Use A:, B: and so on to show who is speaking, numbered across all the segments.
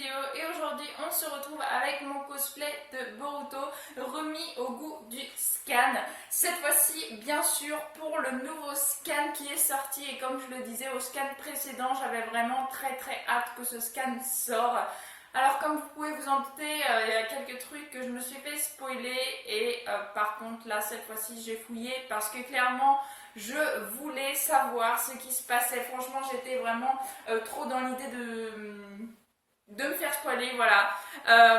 A: vidéo et aujourd'hui on se retrouve avec mon cosplay de Boruto remis au goût du scan. Cette fois-ci bien sûr pour le nouveau scan qui est sorti et comme je le disais au scan précédent j'avais vraiment très hâte que ce scan sorte. Alors comme vous pouvez vous en douter, il y a quelques trucs que je me suis fait spoiler et par contre là cette fois-ci j'ai fouillé parce que clairement je voulais savoir ce qui se passait. Franchement j'étais vraiment trop dans l'idée de me faire spoiler, voilà.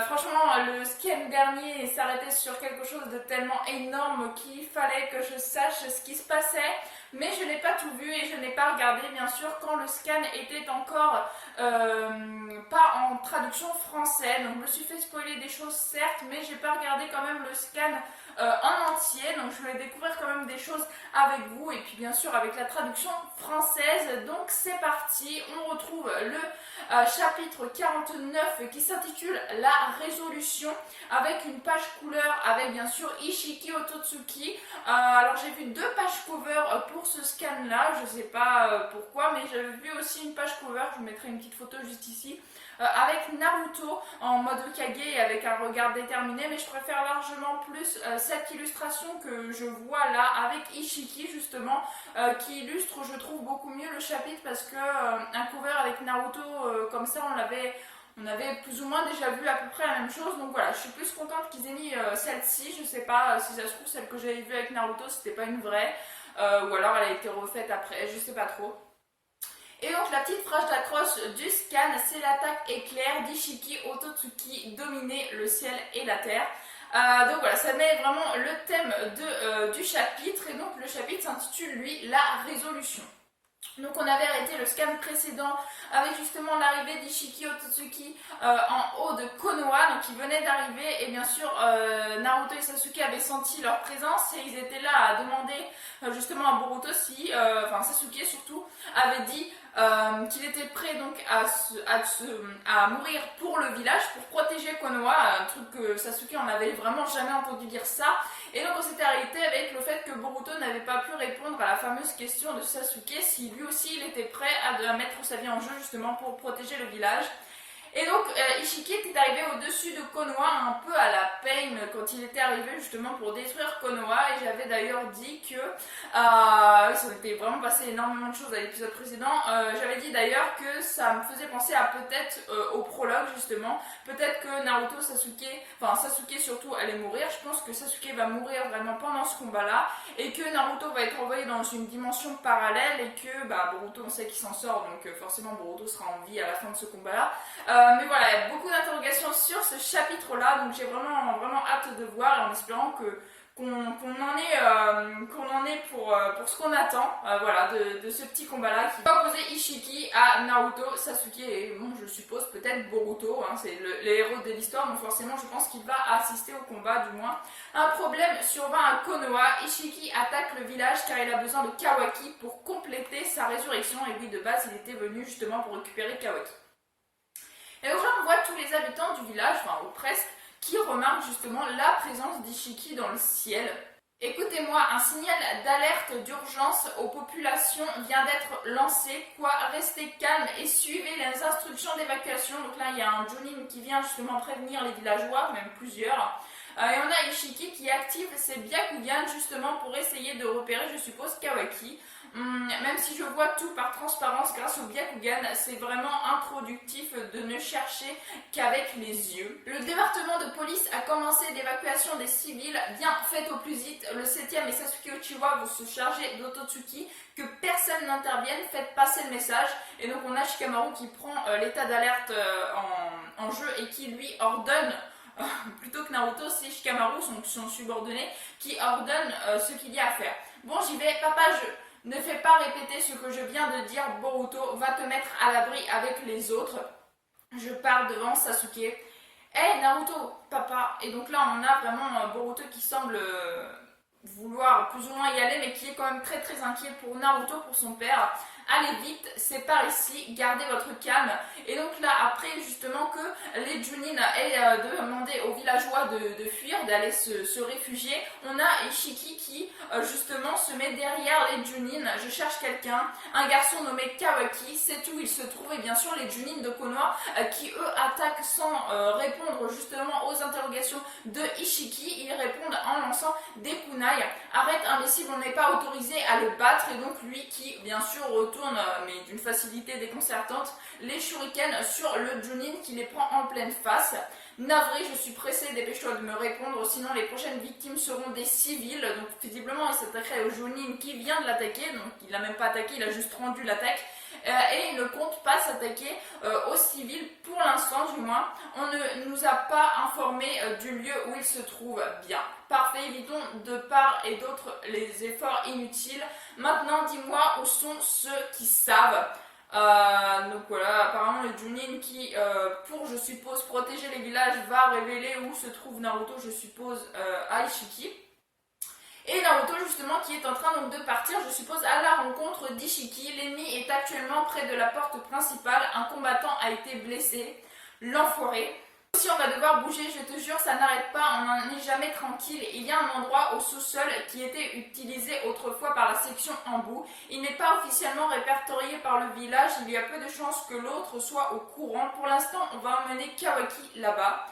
A: Franchement, le scan dernier s'arrêtait sur quelque chose de tellement énorme qu'il fallait que je sache ce qui se passait. Mais je n'ai pas tout vu et je n'ai pas regardé, bien sûr, quand le scan était encore pas en traduction française. Donc je me suis fait spoiler des choses, certes, mais j'ai pas regardé quand même le scan en entier. Donc je voulais découvrir quand même des choses avec vous et puis bien sûr avec la traduction française. Donc c'est parti, on retrouve le chapitre 49 qui s'intitule La résolution avec une page couleur avec bien sûr Ishiki Ototsuki. Alors j'ai vu deux pages cover pour ce scan là, je sais pas pourquoi, mais j'avais vu aussi une page cover, je vous mettrai une petite photo juste ici, avec Naruto en mode Hokage et avec un regard déterminé, mais je préfère largement plus cette illustration que je vois là avec Ishiki justement, qui illustre je trouve beaucoup mieux le chapitre parce que un cover avec Naruto comme ça on avait plus ou moins déjà vu à peu près la même chose, donc voilà, je suis plus contente qu'ils aient mis celle-ci. Je sais pas si ça se trouve celle que j'avais vue avec Naruto c'était pas une vraie, ou alors elle a été refaite après, je sais pas trop. Et donc la petite phrase d'accroche du scan, c'est l'attaque éclair d'Ishiki Ototsuki dominer le ciel et la terre. Donc voilà, ça met vraiment le thème du chapitre et donc le chapitre s'intitule lui La résolution. Donc on avait arrêté le scan précédent avec justement l'arrivée d'Ishiki Ototsuki en haut de Konoha, donc ils venaient d'arriver et bien sûr Naruto et Sasuke avaient senti leur présence et ils étaient là à demander justement à Boruto si, enfin Sasuke surtout, avait dit qu'il était prêt donc à mourir pour le village, pour protéger Konoha, un truc que Sasuke on n'avait vraiment jamais entendu dire ça. Et donc on s'était arrêté avec le fait que Boruto n'avait pas pu répondre à la fameuse question de Sasuke si lui aussi il était prêt à mettre sa vie en jeu justement pour protéger le village. Et donc Ishiki était arrivé au-dessus de Konoha un peu à la peine quand il était arrivé justement pour détruire Konoha et j'avais d'ailleurs dit que ça était vraiment passé énormément de choses à l'épisode précédent. J'avais dit d'ailleurs que ça me faisait penser à peut-être au prologue justement, peut-être que Naruto, Sasuke, enfin Sasuke surtout allait mourir. Je pense que Sasuke va mourir vraiment pendant ce combat là et que Naruto va être envoyé dans une dimension parallèle et que Boruto on sait qu'il s'en sort donc forcément Boruto sera en vie à la fin de ce combat là. Mais voilà, il y a beaucoup d'interrogations sur ce chapitre-là, donc j'ai vraiment hâte de voir en espérant qu'on en est pour ce qu'on attend, voilà, de ce petit combat-là qui va opposer Ishiki à Naruto, Sasuke et bon, je suppose peut-être Boruto, hein, c'est les héros de l'histoire, donc forcément je pense qu'il va assister au combat du moins. Un problème survint à Konoha, Ishiki attaque le village car il a besoin de Kawaki pour compléter sa résurrection et oui de base il était venu justement pour récupérer Kawaki. Et donc là, on voit tous les habitants du village, enfin ou presque, qui remarquent justement la présence d'Ishiki dans le ciel. Écoutez-moi, un signal d'alerte d'urgence aux populations vient d'être lancé. Quoi, restez calme et suivez les instructions d'évacuation. Donc là, il y a un Jonin qui vient justement prévenir les villageois, même plusieurs. Et on a Ishiki qui active ses Byakugan justement pour essayer de repérer, je suppose, Kawaki. Même si je vois tout par transparence grâce au Byakugan, c'est vraiment improductif de ne chercher qu'avec les yeux. Le département de police a commencé l'évacuation des civils. Bien, faites au plus vite. Le 7e et Sasuke Uchiwa vont se charger d'Ototsuki. Que personne n'intervienne, faites passer le message. Et donc on a Shikamaru qui prend l'état d'alerte en jeu et qui lui ordonne plutôt que Naruto, c'est Shikamaru, son subordonné, qui ordonne ce qu'il y a à faire. Bon, j'y vais, papa, ne fais pas répéter ce que je viens de dire, Boruto, va te mettre à l'abri avec les autres. Je pars devant Sasuke. Hey Naruto, papa. Et donc là, on a vraiment Boruto qui semble vouloir plus ou moins y aller, mais qui est quand même très inquiet pour Naruto, pour son père. allez vite, c'est par ici, gardez votre calme. Et donc là, après justement que les Junin aient demandé aux villageois de fuir, d'aller se réfugier, on a Ishiki qui justement se met derrière les Junin. Je cherche quelqu'un, un garçon nommé Kawaki, c'est où il se trouve, et bien sûr les Junin de Konoha qui eux attaquent sans répondre justement aux interrogations de Ishiki. Ils répondent en lançant des kunai. Arrête imbécile, on n'est pas autorisé à le battre. Et donc lui qui bien sûr retourne mais d'une facilité déconcertante les shurikens sur le Junin qui les prend en pleine face. Navré, je suis pressé, dépêche-toi de me répondre, sinon les prochaines victimes seront des civils. Donc visiblement il s'attaquerait au Junin qui vient de l'attaquer, donc il n'a même pas attaqué, il a juste rendu l'attaque. Et il ne compte pas s'attaquer aux civils pour l'instant du moins. On ne nous a pas informé du lieu où il se trouve. Bien, parfait, évitons de part et d'autre les efforts inutiles. Maintenant dis-moi où sont ceux qui savent. Donc voilà, apparemment le Junin qui, pour je suppose protéger les villages, va révéler où se trouve Naruto, je suppose, à Ishiki. Et Naruto justement qui est en train donc de partir, je suppose, à la rencontre d'Ishiki. L'ennemi est actuellement près de la porte principale, un combattant a été blessé, l'enfoiré. Si on va devoir bouger, je te jure, ça n'arrête pas, on n'en est jamais tranquille. Il y a un endroit au sous-sol qui était utilisé autrefois par la section en bout. Il n'est pas officiellement répertorié par le village, il y a peu de chances que l'autre soit au courant. Pour l'instant, on va emmener Kawaki là-bas.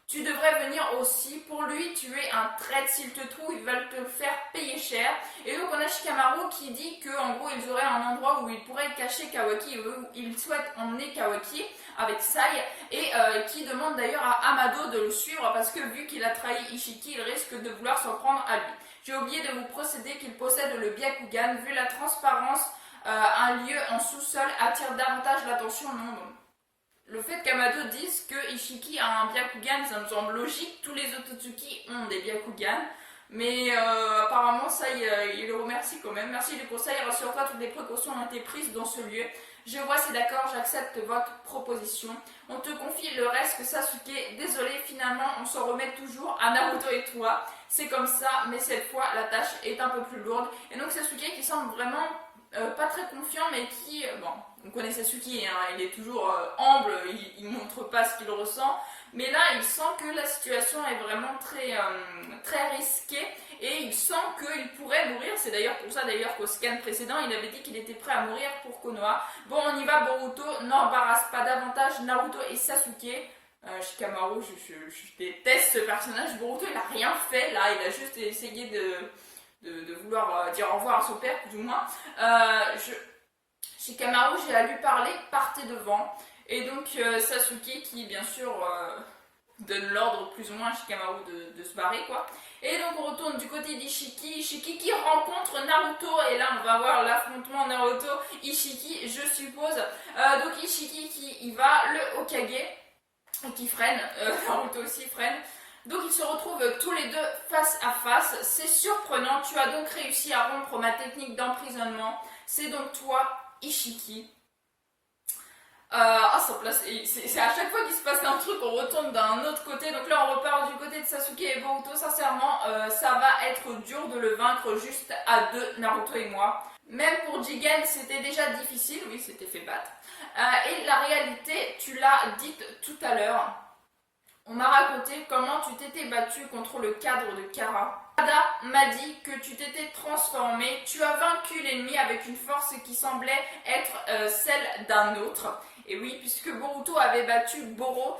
A: Tu devrais venir aussi. Pour lui, tu es un traître. S'il te trouve, il va te le faire payer cher. Et donc, on a Shikamaru qui dit qu'en gros, ils auraient un endroit où ils pourraient cacher Kawaki, où ils souhaitent emmener Kawaki avec Sai, et qui demande d'ailleurs à Amado de le suivre parce que vu qu'il a trahi Ishiki, il risque de vouloir s'en prendre à lui. J'ai oublié de vous procéder qu'il possède le Byakugan. Vu la transparence, un lieu en sous-sol attire davantage l'attention. Non, le fait qu'Amado dise que Ishiki a un Byakugan, ça me semble logique. Tous les Otsutsuki ont des Byakugan. Mais apparemment, ça, il le remercie quand même. Merci du conseil, rassure-toi, toutes les précautions ont été prises dans ce lieu. Je vois, c'est d'accord, j'accepte votre proposition. On te confie le reste que Sasuke. Désolé, finalement, on s'en remet toujours à Naruto et toi. C'est comme ça, mais cette fois, la tâche est un peu plus lourde. Et donc Sasuke qui semble vraiment pas très confiant, mais qui, bon, on connaît Sasuke, hein, il est toujours humble, il montre pas ce qu'il ressent, mais là il sent que la situation est vraiment très risquée et il sent qu'il pourrait mourir. C'est d'ailleurs pour ça d'ailleurs qu'au scan précédent il avait dit qu'il était prêt à mourir pour Konoha. Bon, on y va, Boruto, n'embarrasse pas davantage Naruto et Sasuke. Shikamaru, je déteste ce personnage. Boruto il a rien fait là, il a juste essayé de vouloir dire au revoir à son père, du moins. Shikamaru, j'ai à lui parler, partez devant. Et donc Sasuke qui, bien sûr, donne l'ordre plus ou moins à Shikamaru de se barrer, quoi. Et donc on retourne du côté d'Ishiki. Ishiki qui rencontre Naruto. Et là, on va voir l'affrontement Naruto-Ishiki, je suppose. Donc Ishiki qui y va, le Hokage, qui freine. Naruto aussi freine. Donc ils se retrouvent tous les deux face à face. C'est surprenant, tu as donc réussi à rompre ma technique d'emprisonnement. C'est donc toi, Ishiki. C'est à chaque fois qu'il se passe un truc, on retourne d'un autre côté. Donc là, on repart du côté de Sasuke et Boruto. Sincèrement, ça va être dur de le vaincre juste à deux, Naruto et moi. Même pour Jigen, c'était déjà difficile. Oui, c'était fait battre. Et la réalité, tu l'as dite tout à l'heure. On m'a raconté comment tu t'étais battu contre le cadre de Kara. Ada m'a dit que tu t'étais transformé, tu as vaincu l'ennemi avec une force qui semblait être celle d'un autre. Et oui, puisque Boruto avait battu Boro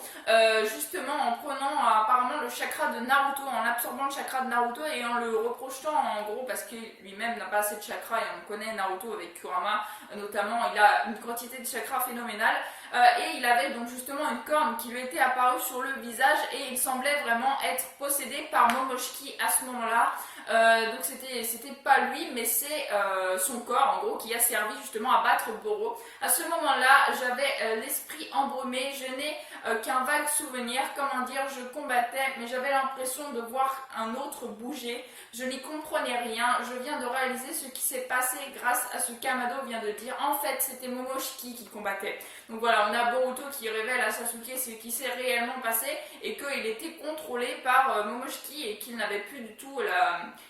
A: justement en prenant apparemment le chakra de Naruto, en absorbant le chakra de Naruto et en le reprojetant en gros parce que lui-même n'a pas assez de chakra et on connaît Naruto avec Kurama notamment, il a une quantité de chakra phénoménale et il avait donc justement une corne qui lui était apparue sur le visage et il semblait vraiment être possédé par Momoshiki à ce moment-là. Donc c'était pas lui mais c'est son corps en gros qui a servi justement à battre Boro. À ce moment-là j'avais l'esprit embrumé, je n'ai qu'un vague souvenir, comment dire, je combattais mais j'avais l'impression de voir un autre bouger, je n'y comprenais rien, je viens de réaliser ce qui s'est passé grâce à ce qu'Amado vient de dire, en fait c'était Momoshiki qui combattait. Donc voilà, on a Boruto qui révèle à Sasuke ce qui s'est réellement passé et qu'il était contrôlé par Momoshiki et qu'il n'avait plus du tout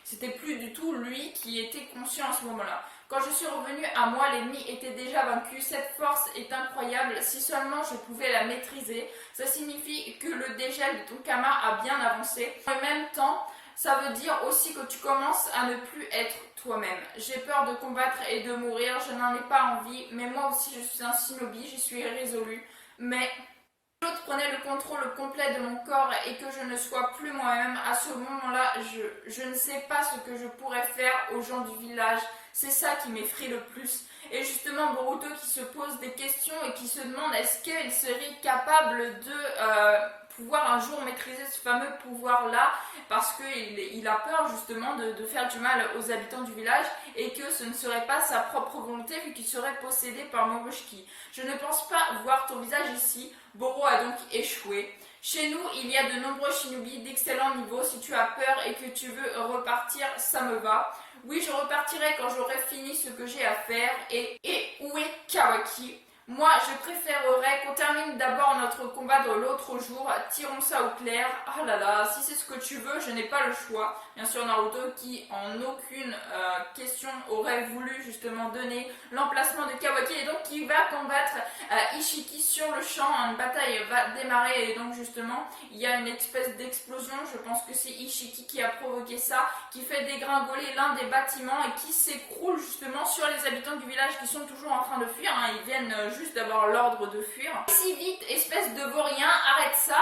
A: c'était plus du tout lui qui était conscient à ce moment-là. Quand je suis revenue à moi, l'ennemi était déjà vaincu. Cette force est incroyable. Si seulement je pouvais la maîtriser. Ça signifie que le dégel de ton karma a bien avancé. En même temps, ça veut dire aussi que tu commences à ne plus être toi-même. J'ai peur de combattre et de mourir. Je n'en ai pas envie. Mais moi aussi, je suis un shinobi. Je suis résolue. Mais l'autre prenait le contrôle complet de mon corps et que je ne sois plus moi-même, à ce moment-là, je ne sais pas ce que je pourrais faire aux gens du village. C'est ça qui m'effraie le plus. Et justement, Boruto qui se pose des questions et qui se demande est-ce qu'il serait capable de pouvoir un jour maîtriser ce fameux pouvoir-là, parce qu'il a peur justement de faire du mal aux habitants du village et que ce ne serait pas sa propre volonté vu qu'il serait possédé par Momoshiki. Je ne pense pas voir ton visage ici. Boro a donc échoué. Chez nous, il y a de nombreux shinobi d'excellent niveau. Si tu as peur et que tu veux repartir, ça me va. Oui, je repartirai quand j'aurai fini ce que j'ai à faire. Et où est Kawaki? Moi, je préférerais qu'on termine d'abord notre combat de l'autre jour. Tirons ça au clair. Ah là là, si c'est ce que tu veux, je n'ai pas le choix. Bien sûr, Naruto qui, en aucune question, aurait voulu justement donner l'emplacement de Kawaki et donc qui va combattre Ishiki sur le champ. Une bataille va démarrer et donc justement, il y a une espèce d'explosion. Je pense que c'est Ishiki qui a provoqué ça, qui fait dégringoler l'un des bâtiments et qui s'écroule justement sur les habitants du village qui sont toujours en train de fuir. Ils viennent juste d'avoir l'ordre de fuir. Si vite, espèce de vaurien, arrête ça.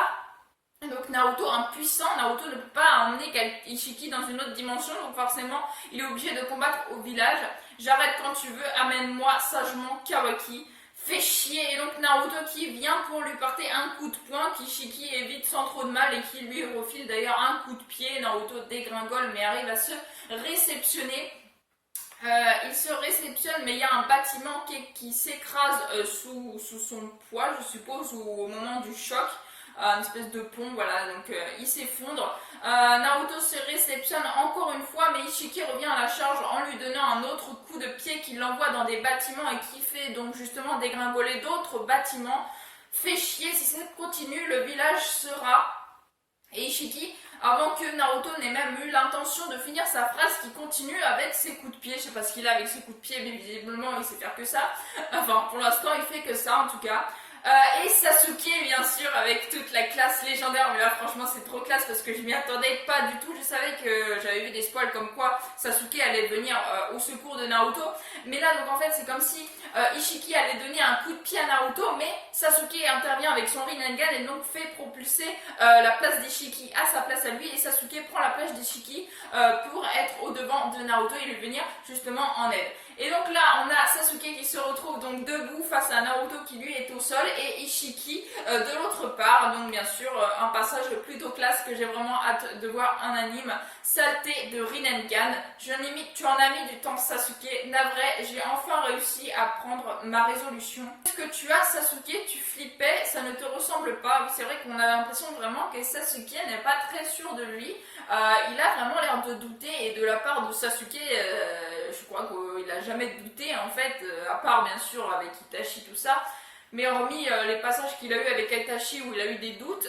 A: Donc Naruto impuissant, Naruto ne peut pas emmener Ishiki dans une autre dimension, donc forcément il est obligé de combattre au village. J'arrête quand tu veux, amène-moi sagement Kawaki. Fait chier, et donc Naruto qui vient pour lui porter un coup de poing qu'Ishiki évite sans trop de mal et qui lui refile d'ailleurs un coup de pied. Naruto dégringole mais arrive à se réceptionner. Il se réceptionne, mais il y a un bâtiment qui s'écrase sous son poids, je suppose, ou au moment du choc. Une espèce de pont, voilà, donc il s'effondre. Naruto se réceptionne encore une fois, mais Ishiki revient à la charge en lui donnant un autre coup de pied qui l'envoie dans des bâtiments et qui fait donc justement dégringoler d'autres bâtiments. Fait chier, si ça continue, le village sera... Et Ishiki, avant que Naruto n'ait même eu l'intention de finir sa phrase, qui continue avec ses coups de pied. Je sais pas ce qu'il a avec ses coups de pied, mais visiblement il sait faire que ça. Enfin, pour l'instant, il fait que ça en tout cas. Et Sasuke, bien sûr, avec toute la classe légendaire. Mais là, franchement, c'est trop classe parce que je m'y attendais pas du tout. Je savais que j'avais vu des spoils comme quoi Sasuke allait venir au secours de Naruto. Mais là, donc en fait, c'est comme si Ishiki allait donner un coup de pied à Naruto, mais Sasuke intervient avec son Rinnegan et donc fait propulser la place d'Ishiki à sa place à lui. Et Sasuke prend la place d'Ishiki pour être au devant de Naruto et lui venir justement en aide. Et donc là, on a Sasuke qui se retrouve donc debout face à Naruto qui lui est au sol et Ishiki de l'autre part. Donc bien sûr, un passage plutôt classe que j'ai vraiment hâte de voir en anime. Saleté de Rinnegan. Tu en as mis du temps, Sasuke. Navré, j'ai enfin réussi à prendre ma résolution. Qu'est-ce que tu as, Sasuke? Tu flippais, ça ne te ressemble pas. C'est vrai qu'on a l'impression vraiment que Sasuke n'est pas très sûr de lui. Il a vraiment l'air de douter et de la part de Sasuke, je crois qu'il n'a jamais douté en fait, à part bien sûr avec Itachi tout ça, mais hormis les passages qu'il a eu avec Itachi où il a eu des doutes,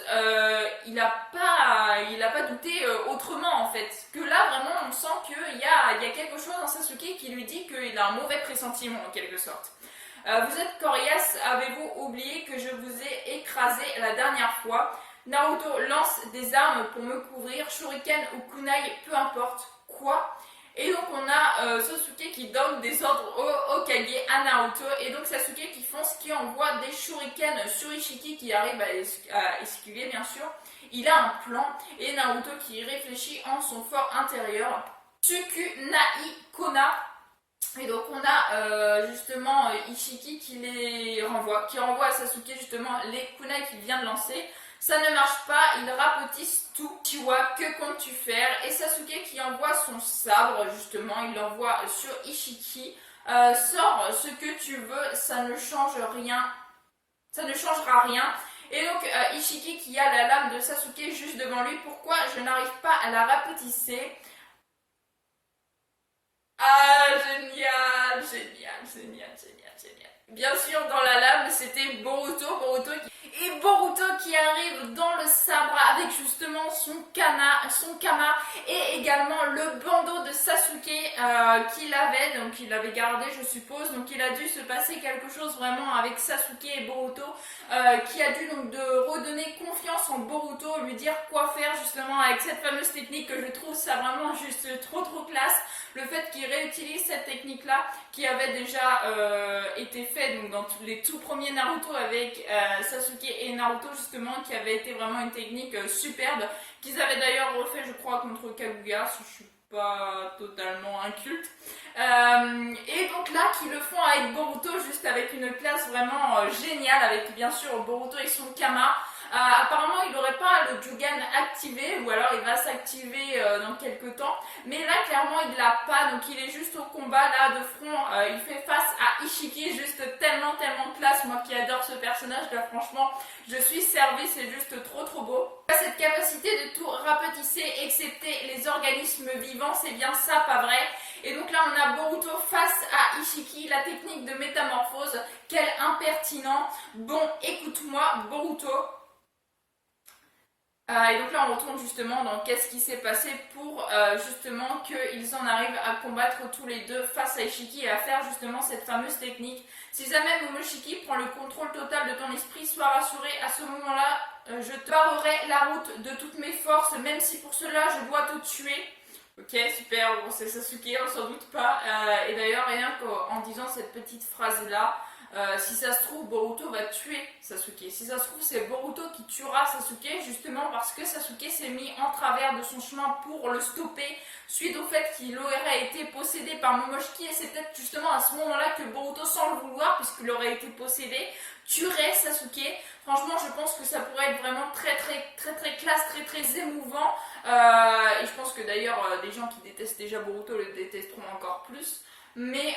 A: il n'a pas douté autrement en fait. Que là vraiment on sent qu'il y a quelque chose dans Sasuke qui lui dit qu'il a un mauvais pressentiment en quelque sorte. Vous êtes coriace, avez-vous oublié que je vous ai écrasé la dernière fois? Naruto lance des armes pour me couvrir, shuriken ou kunai, peu importe. Quoi? Et donc on a Sasuke qui donne des ordres au Hokage à Naruto. Et donc Sasuke qui fonce, qui envoie des shurikens sur Ishiki qui arrive à esquiver bien sûr. Il a un plan et Naruto qui réfléchit en son fort intérieur. Tsuku Nai Kona. Et donc on a justement Ishiki qui qui renvoie à Sasuke justement les kunai qu'il vient de lancer. Ça ne marche pas, il rapetisse tout. Chiwa, que comptes-tu faire? Et Sasuke qui envoie son sabre, justement, il l'envoie sur Ishiki. Sors ce que tu veux, ça ne change rien. Ça ne changera rien. Et donc Ishiki qui a la lame de Sasuke juste devant lui. Pourquoi je n'arrive pas à la rapetisser? Ah, génial, génial, génial, génial, génial. Bien sûr, dans la lame, c'était Boruto qui arrive dans le sabre avec justement son son Kama et également le bandeau de Sasuke qu'il avait, donc il avait gardé je suppose, donc il a dû se passer quelque chose vraiment avec Sasuke et Boruto qui a dû donc de redonner confiance en Boruto, lui dire quoi faire justement avec cette fameuse technique que je trouve ça vraiment juste trop classe. Le fait qu'il réutilise cette technique là qui avait déjà été fait donc, dans les tout premiers Naruto avec Sasuke et Naruto justement, qui avait été vraiment une technique superbe, qu'ils avaient d'ailleurs refait je crois contre Kaguya si je suis pas totalement inculte. Et donc là qui le font avec Boruto juste avec une classe vraiment géniale, avec bien sûr Boruto et son Kama. Apparemment il n'aurait pas le Jugan activé, ou alors il va s'activer dans quelques temps, mais là clairement il l'a pas, donc il est juste au combat là de front, il fait face à Ishiki, juste tellement classe, moi qui adore ce personnage là, franchement je suis servie, c'est juste trop beau. Cette capacité de tout rapetisser excepté les organismes vivants, c'est bien ça, pas vrai? Et donc là on a Boruto face à Ishiki, la technique de métamorphose, quel impertinent. Bon, écoute-moi Boruto. Et donc là on retourne justement dans qu'est-ce qui s'est passé pour justement qu'ils en arrivent à combattre tous les deux face à Ishiki et à faire justement cette fameuse technique. Si jamais Momoshiki prend le contrôle total de ton esprit, sois rassuré, à ce moment-là je te barrerai la route de toutes mes forces, même si pour cela je dois te tuer. Ok, super, bon c'est Sasuke, on s'en doute pas. Et d'ailleurs rien qu'en disant cette petite phrase là, si ça se trouve, Boruto va tuer Sasuke. Si ça se trouve, c'est Boruto qui tuera Sasuke, justement parce que Sasuke s'est mis en travers de son chemin pour le stopper, suite au fait qu'il aurait été possédé par Momoshiki. Et c'est peut-être justement à ce moment-là que Boruto, sans le vouloir, puisqu'il aurait été possédé, tuerait Sasuke. Franchement, je pense que ça pourrait être vraiment très classe, très émouvant. Et je pense que d'ailleurs, des gens qui détestent déjà Boruto le détesteront encore plus. Mais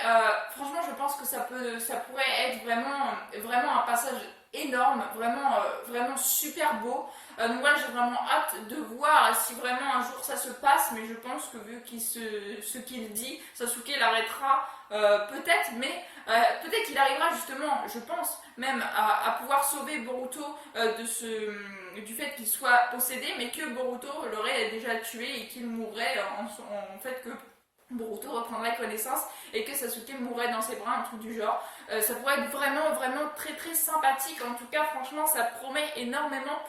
A: franchement je pense que ça pourrait être vraiment un passage énorme, vraiment super beau. Donc voilà, j'ai vraiment hâte de voir si vraiment un jour ça se passe, mais je pense que vu ce qu'il dit, Sasuke l'arrêtera peut-être, mais peut-être qu'il arrivera justement, je pense même à pouvoir sauver Boruto du fait qu'il soit possédé, mais que Boruto l'aurait déjà tué et qu'il mourrait en fait que Boruto reprendrait connaissance et que Sasuke mourrait dans ses bras, un truc du genre. Ça pourrait être vraiment très sympathique. En tout cas, franchement, ça promet énormément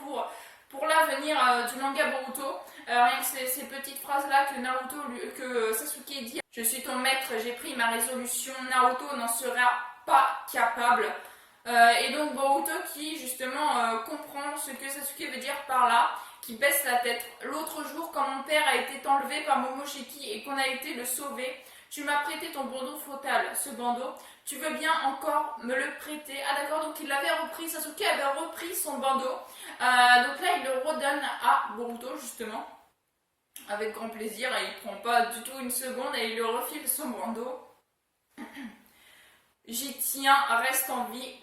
A: pour l'avenir du manga Boruto. Rien que ces petites phrases-là que Sasuke dit. Je suis ton maître, j'ai pris ma résolution, Naruto n'en sera pas capable. Et donc Boruto qui justement comprend ce que Sasuke veut dire par là, qui baisse la tête. L'autre jour, quand mon père a été enlevé par Momoshiki et qu'on a été le sauver, tu m'as prêté ton bandeau fatal, ce bandeau. Tu veux bien encore me le prêter? Ah d'accord, donc il l'avait repris, Sasuke avait repris son bandeau. Donc là, il le redonne à Boruto, justement, avec grand plaisir, et il prend pas du tout une seconde et il lui refile son bandeau. J'y tiens, reste en vie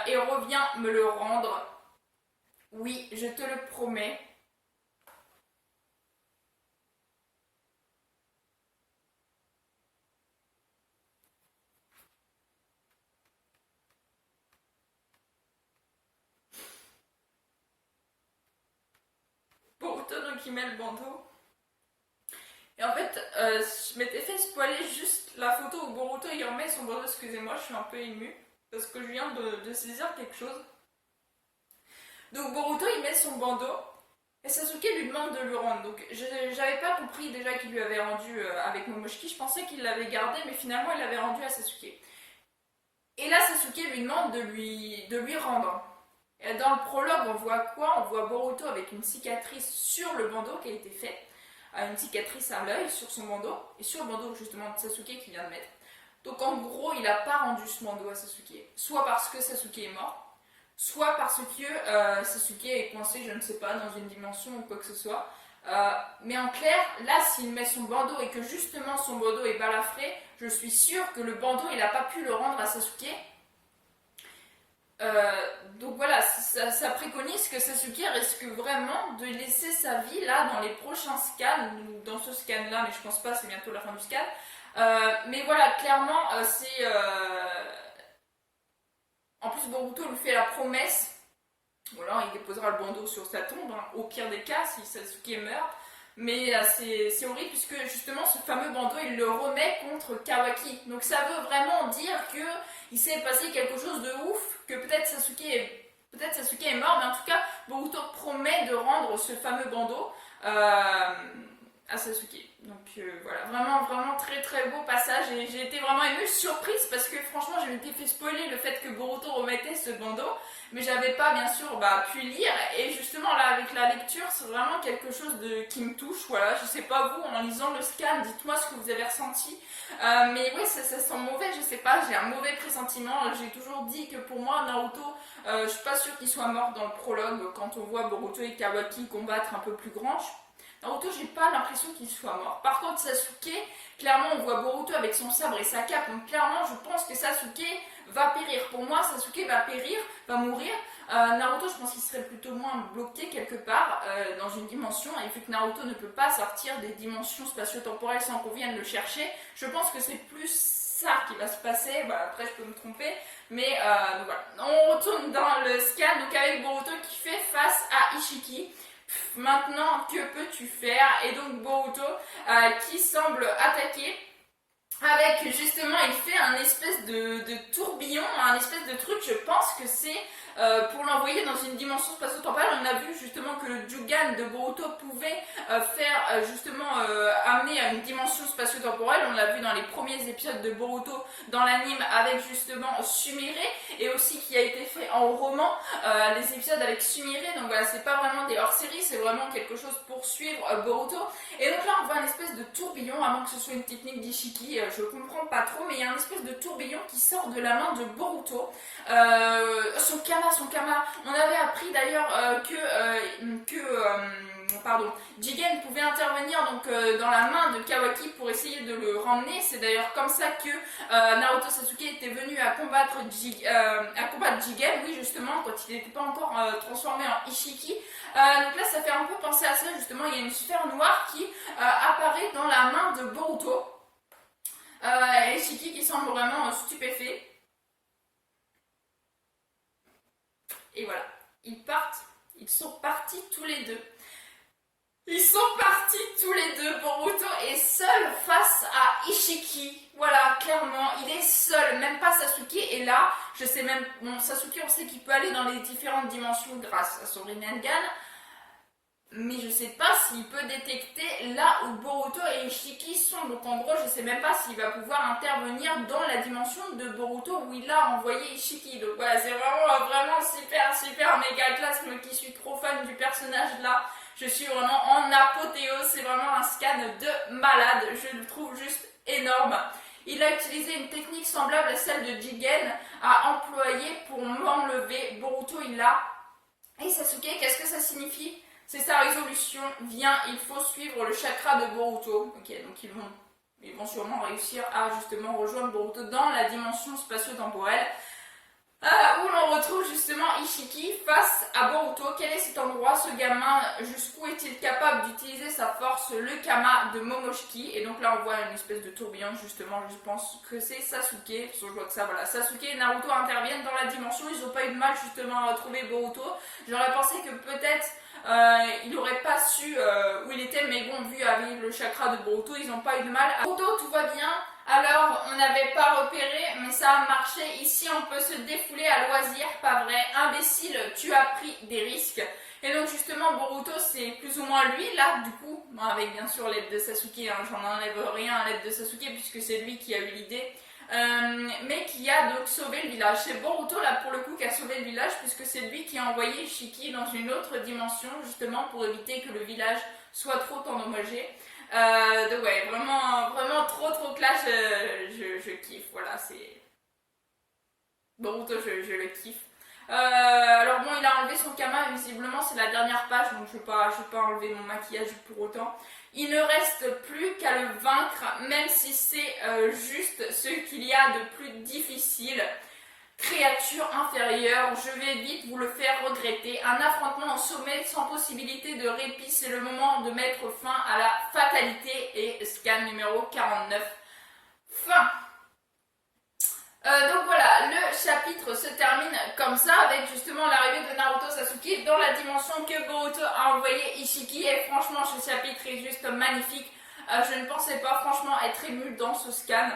A: et reviens me le rendre. Oui, je te le promets. Boruto donc il met le bandeau. Et en fait, je m'étais fait spoiler juste la photo où Boruto il remet son bandeau. Excusez-moi, je suis un peu émue parce que je viens de saisir quelque chose. Donc Boruto il met son bandeau et Sasuke lui demande de le rendre. Donc j'avais pas compris déjà qu'il lui avait rendu avec Momoshiki. Je pensais qu'il l'avait gardé, mais finalement il l'avait rendu à Sasuke. Et là Sasuke lui demande de lui rendre. Et dans le prologue, on voit quoi? On voit Boruto avec une cicatrice sur le bandeau qui a été fait. Une cicatrice à l'œil sur son bandeau. Et sur le bandeau justement de Sasuke qui vient de mettre. Donc en gros, il n'a pas rendu ce bandeau à Sasuke. Soit parce que Sasuke est mort, soit parce que Sasuke est coincé, je ne sais pas, dans une dimension ou quoi que ce soit. Mais en clair, là, s'il met son bandeau et que justement son bandeau est balafré, je suis sûre que le bandeau, il n'a pas pu le rendre à Sasuke. Donc voilà, ça préconise que Sasuke risque vraiment de laisser sa vie là dans les prochains scans, ou dans ce scan là, mais je pense pas, c'est bientôt la fin du scan. Mais voilà, clairement, c'est. En plus, Boruto lui fait la promesse Ou alors il déposera le bandeau sur sa tombe, hein, au pire des cas, si Sasuke meurt. Mais c'est horrible puisque justement ce fameux bandeau il le remet contre Kawaki. Donc ça veut vraiment dire que il s'est passé quelque chose de ouf, que peut-être Sasuke est mort, mais en tout cas Boruto promet de rendre ce fameux bandeau à Sasuke. Donc voilà, vraiment très très beau passage et j'ai été vraiment émue, surprise parce que franchement je m'étais fait spoiler le fait que Boruto remettait ce bandeau, mais j'avais pas bien sûr pu lire et justement là avec la lecture c'est vraiment quelque chose qui me touche. Voilà, je sais pas vous en lisant le scan, dites-moi ce que vous avez ressenti, mais oui ça sent mauvais, je sais pas, j'ai un mauvais pressentiment. J'ai toujours dit que pour moi Naruto, je suis pas sûre qu'il soit mort dans le prologue quand on voit Boruto et Kawaki combattre un peu plus grand. Naruto, j'ai pas l'impression qu'il soit mort. Par contre, Sasuke, clairement, on voit Boruto avec son sabre et sa cape. Donc, clairement, je pense que Sasuke va périr. Pour moi, Sasuke va périr, va mourir. Naruto, je pense qu'il serait plutôt moins bloqué quelque part dans une dimension. Et vu que Naruto ne peut pas sortir des dimensions spatio-temporelles sans qu'on vienne le chercher, je pense que c'est plus ça qui va se passer. Bah, après, je peux me tromper. Mais donc voilà. On retourne dans le scan donc avec Boruto qui fait face à Ishiki. Maintenant, que peux-tu faire? Et donc Boruto qui semble attaquer avec justement, il fait un espèce de tourbillon, un espèce de truc, je pense que c'est pour l'envoyer dans une dimension spatio-temporelle. On a vu justement que le Jugan de Boruto pouvait faire justement amener à une dimension spatio-temporelle. On l'a vu dans les premiers épisodes de Boruto dans l'anime avec justement Sumire et aussi qui a été fait en roman, les épisodes avec Sumire. Donc voilà, c'est pas vraiment des hors-séries, c'est vraiment quelque chose pour suivre Boruto. Et donc là on voit une espèce de tourbillon, à moins que ce soit une technique d'Ishiki, je comprends pas trop, mais il y a un espèce de tourbillon qui sort de la main de Boruto. Son kama, on avait appris d'ailleurs Jigen pouvait intervenir donc dans la main de Kawaki pour essayer de le ramener. C'est d'ailleurs comme ça que Naruto Sasuke était venu à combattre Jigen, oui justement, quand il n'était pas encore transformé en Ishiki. Donc là ça fait un peu penser à ça, justement, il y a une sphère noire qui apparaît dans la main de Boruto. Ishiki qui semble vraiment stupéfait. Et voilà, ils sont partis tous les deux. Boruto est seul face à Ishiki. Voilà, clairement, il est seul, même pas Sasuke. Et là, je sais même, bon, Sasuke, on sait qu'il peut aller dans les différentes dimensions grâce à son Rinnegan. Mais je sais pas s'il peut détecter là où Boruto et Ishiki sont. Donc en gros, je sais même pas s'il va pouvoir intervenir dans la dimension de Boruto où il a envoyé Ishiki. Donc voilà, c'est vraiment super méga classe. Moi qui suis trop fan du personnage là, je suis vraiment en apothéose. C'est vraiment un scan de malade. Je le trouve juste énorme. Il a utilisé une technique semblable à celle de Jigen à employer pour m'enlever. Boruto il l'a. Et Sasuke, qu'est-ce que ça signifie? C'est sa résolution, viens, il faut suivre le chakra de Boruto. Ok, donc ils vont sûrement réussir à justement rejoindre Boruto dans la dimension spatio-temporelle. Où l'on retrouve justement Ishiki face à Boruto. Quel est cet endroit, ce gamin? Jusqu'où est-il capable d'utiliser sa force, le Kama de Momoshiki? Et donc là on voit une espèce de tourbillon justement, je pense que c'est Sasuke, parce que je vois que ça, voilà, Sasuke et Naruto interviennent dans la dimension, ils n'ont pas eu de mal justement à retrouver Boruto. J'aurais pensé que peut-être il n'aurait pas su où il était, mais bon, vu avec le chakra de Boruto, ils n'ont pas eu de mal. Boruto, tout va bien. Alors, on n'avait pas repéré, mais ça a marché. Ici, on peut se défouler à loisir, pas vrai. Imbécile, tu as pris des risques. Et donc, justement, Boruto, c'est plus ou moins lui, là, du coup, avec bien sûr l'aide de Sasuke, hein, j'en enlève rien à l'aide de Sasuke, puisque c'est lui qui a eu l'idée. Mais qui a donc sauvé le village. C'est Boruto là pour le coup qui a sauvé le village puisque c'est lui qui a envoyé Ishiki dans une autre dimension justement pour éviter que le village soit trop endommagé. Donc ouais, vraiment trop classe, je kiffe, voilà, c'est... Boruto, je le kiffe. Alors bon, il a enlevé son kama, visiblement c'est la dernière page, donc je vais pas enlever mon maquillage pour autant. Il ne reste plus qu'à le vaincre, même si c'est juste ce qu'il y a de plus difficile. Créature inférieure, je vais vite vous le faire regretter. Un affrontement au sommet sans possibilité de répit, c'est le moment de mettre fin à la fatalité. Et scan numéro 49. Fin. Donc voilà, le chapitre se termine comme ça avec justement l'arrivée de Naruto Sasuke dans la dimension que Boruto a envoyé Ishiki et franchement ce chapitre est juste magnifique. Je ne pensais pas franchement être émue dans ce scan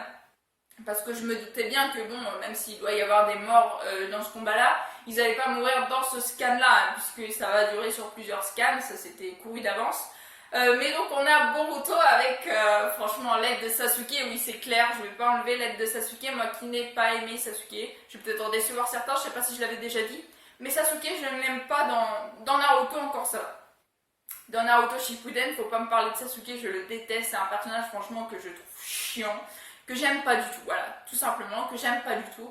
A: parce que je me doutais bien que bon, même s'il doit y avoir des morts dans ce combat-là, ils n'allaient pas mourir dans ce scan-là hein, puisque ça va durer sur plusieurs scans, ça c'était couru d'avance. Mais donc on a Boruto avec franchement l'aide de Sasuke, oui c'est clair, je vais pas enlever l'aide de Sasuke, moi qui n'ai pas aimé Sasuke, je vais peut-être en décevoir certains, je sais pas si je l'avais déjà dit, mais Sasuke je ne l'aime pas dans Naruto encore ça va. Dans Naruto Shippuden, faut pas me parler de Sasuke, je le déteste, c'est un personnage franchement que je trouve chiant, que j'aime pas du tout, voilà, tout simplement, que j'aime pas du tout.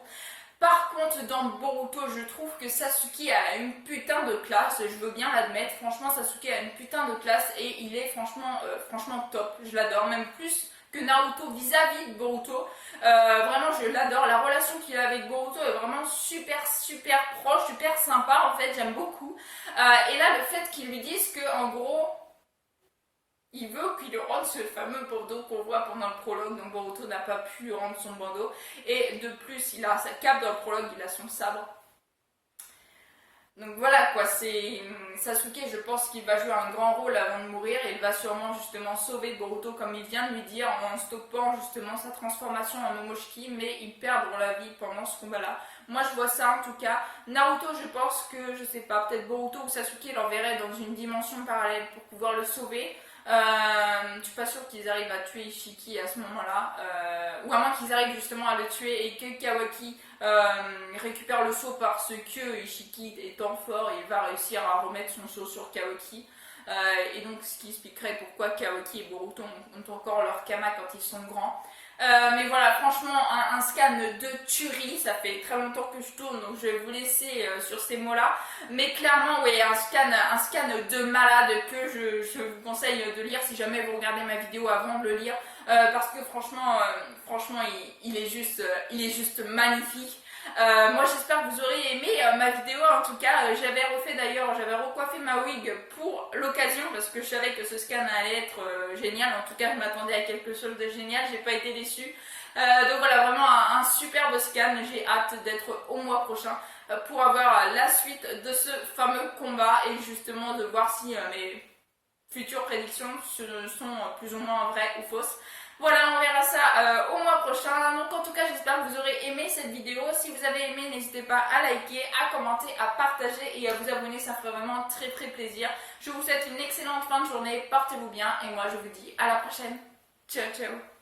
A: Par contre, dans Boruto, je trouve que Sasuke a une putain de classe, je veux bien l'admettre. Franchement, Sasuke a une putain de classe et il est franchement top. Je l'adore, même plus que Naruto vis-à-vis de Boruto. Vraiment, je l'adore. La relation qu'il a avec Boruto est vraiment super proche, super sympa. En fait, j'aime beaucoup. Et là, le fait qu'ils lui disent que, en gros, il veut qu'il rende ce fameux bandeau qu'on voit pendant le prologue, donc Boruto n'a pas pu rendre son bandeau. Et de plus, il a sa cape dans le prologue, il a son sabre. Donc voilà quoi, c'est Sasuke, je pense qu'il va jouer un grand rôle avant de mourir et il va sûrement justement sauver Boruto comme il vient de lui dire en stoppant justement sa transformation en Momoshiki, mais ils perdront la vie pendant ce combat-là. Moi je vois ça en tout cas. Naruto, je pense que, je sais pas, peut-être Boruto ou Sasuke l'enverraient dans une dimension parallèle pour pouvoir le sauver. Je suis pas sûre qu'ils arrivent à tuer Ishiki à ce moment-là, ou à moins qu'ils arrivent justement à le tuer et que Kawaki récupère le sceau parce que Ishiki étant fort, il va réussir à remettre son sceau sur Kawaki. Et donc ce qui expliquerait pourquoi Kawaki et Boruto ont encore leur kama quand ils sont grands. Mais voilà, franchement, un scan de tuerie, ça fait très longtemps que je tourne, donc je vais vous laisser sur ces mots-là. Mais clairement, oui, un scan de malade que je vous conseille de lire si jamais vous regardez ma vidéo avant de le lire. Parce que franchement, il est juste magnifique. Moi j'espère que vous aurez aimé ma vidéo, en tout cas j'avais recoiffé ma wig pour l'occasion parce que je savais que ce scan allait être génial, en tout cas je m'attendais à quelque chose de génial, j'ai pas été déçue. Donc voilà, vraiment un superbe scan, j'ai hâte d'être au mois prochain pour avoir la suite de ce fameux combat et justement de voir si mes futures prédictions sont plus ou moins vraies ou fausses. Voilà, on verra ça au mois prochain. Donc en tout cas, j'espère que vous aurez aimé cette vidéo. Si vous avez aimé, n'hésitez pas à liker, à commenter, à partager et à vous abonner. Ça ferait vraiment très plaisir. Je vous souhaite une excellente fin de journée. Portez-vous bien et moi je vous dis à la prochaine. Ciao ciao.